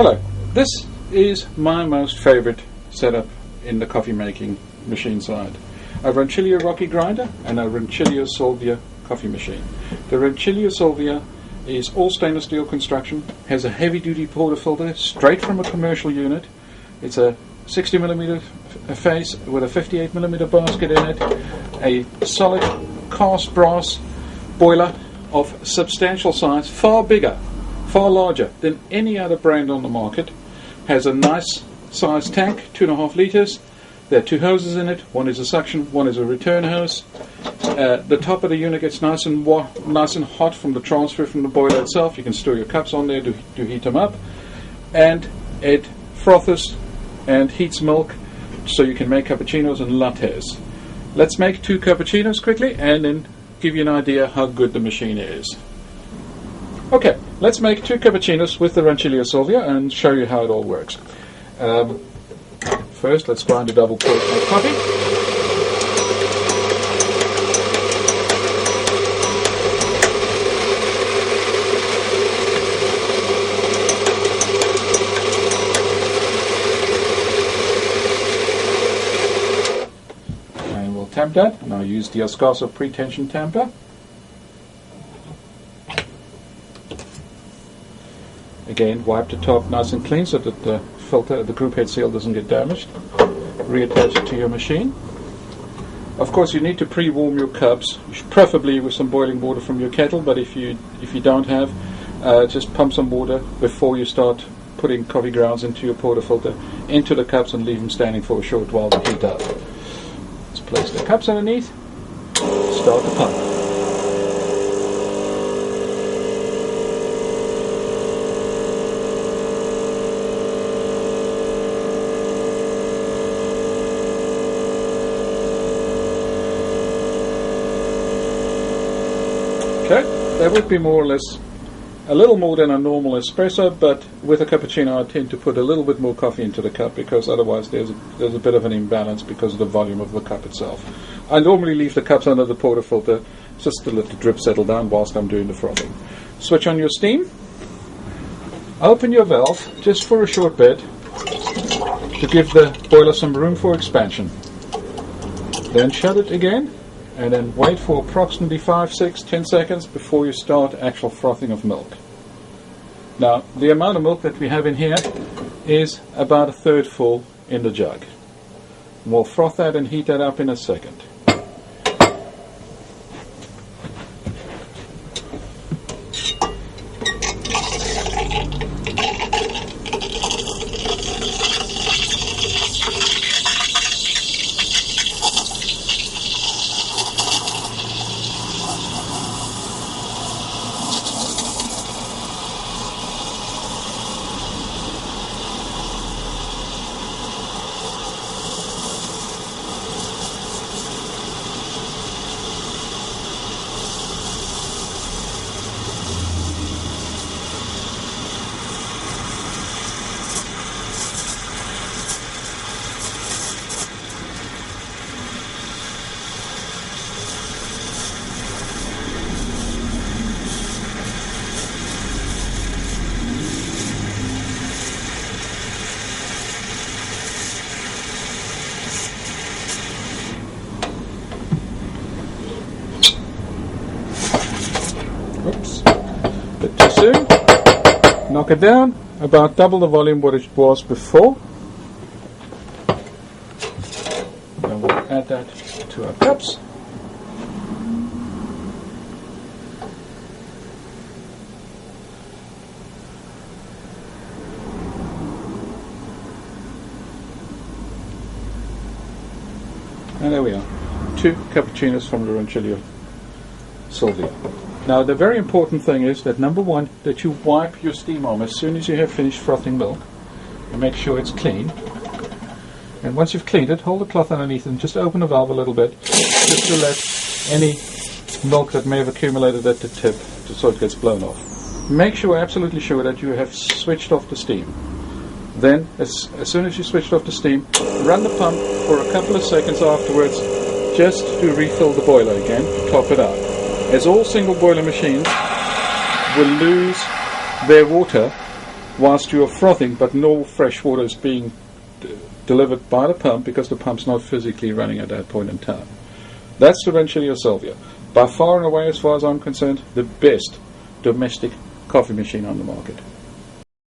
Hello, this is my most favorite setup in the coffee making machine side. A Ranclio Rocky grinder and a Ranclio Salvia coffee machine. The Ranclio Salvia is all stainless steel construction, has a heavy duty portafilter straight from a commercial unit. It's a 60mm face with a 58mm basket in it, a solid cast brass boiler of substantial size, far bigger, far larger than any other brand on the market. Has a nice sized tank, 2.5 litres. There are two hoses in it. One is a suction, one is a return hose. The top of the unit gets nice and hot from the transfer from the boiler itself. You can store your cups on there to heat them up. And it froths and heats milk so you can make cappuccinos and lattes. Let's make 2 cappuccinos quickly and then give you an idea how good the machine is. Okay, let's make 2 cappuccinos with the Ranclio Salvia and show you how it all works. First, let's grind a double portion of coffee. And we'll tamp that, and I'll use the Escasso pre-tension tamper. Again, wipe the top nice and clean so that the filter, the group head seal, doesn't get damaged. Reattach it to your machine. Of course, you need to pre-warm your cups, preferably with some boiling water from your kettle. But if you don't have, just pump some water before you start putting coffee grounds into your portafilter into the cups and leave them standing for a short while to heat up. Let's place the cups underneath. Start the pump. Okay, that would be more or less a little more than a normal espresso, but with a cappuccino I tend to put a little bit more coffee into the cup because otherwise there's a bit of an imbalance because of the volume of the cup itself. I normally leave the cups under the portafilter just to let the drip settle down whilst I'm doing the frothing. Switch on your steam, open your valve just for a short bit to give the boiler some room for expansion. Then shut it again, and then wait for approximately 5, 6, 10 seconds before you start actual frothing of milk. Now, the amount of milk that we have in here is about 1/3 full in the jug. We'll froth that and heat that up in a second. Oops, a bit too soon. Knock it down, about double the volume what it was before. Then we'll add that to our cups. And there we are, 2 cappuccinos from the Ranclio Salvia. Now the very important thing is that number 1, that you wipe your steam arm as soon as you have finished frothing milk and make sure it's clean. And once you've cleaned it, hold the cloth underneath and just open the valve a little bit just to let any milk that may have accumulated at the tip so it gets blown off. Make sure, absolutely sure, that you have switched off the steam. Then as soon as you switched off the steam, run the pump for a couple of seconds afterwards just to refill the boiler again, to top it up. As all single boiler machines will lose their water whilst you're frothing, but no fresh water is being delivered by the pump because the pump's not physically running at that point in time. That's the Ranclio Sylvia. By far and away, as far as I'm concerned, the best domestic coffee machine on the market.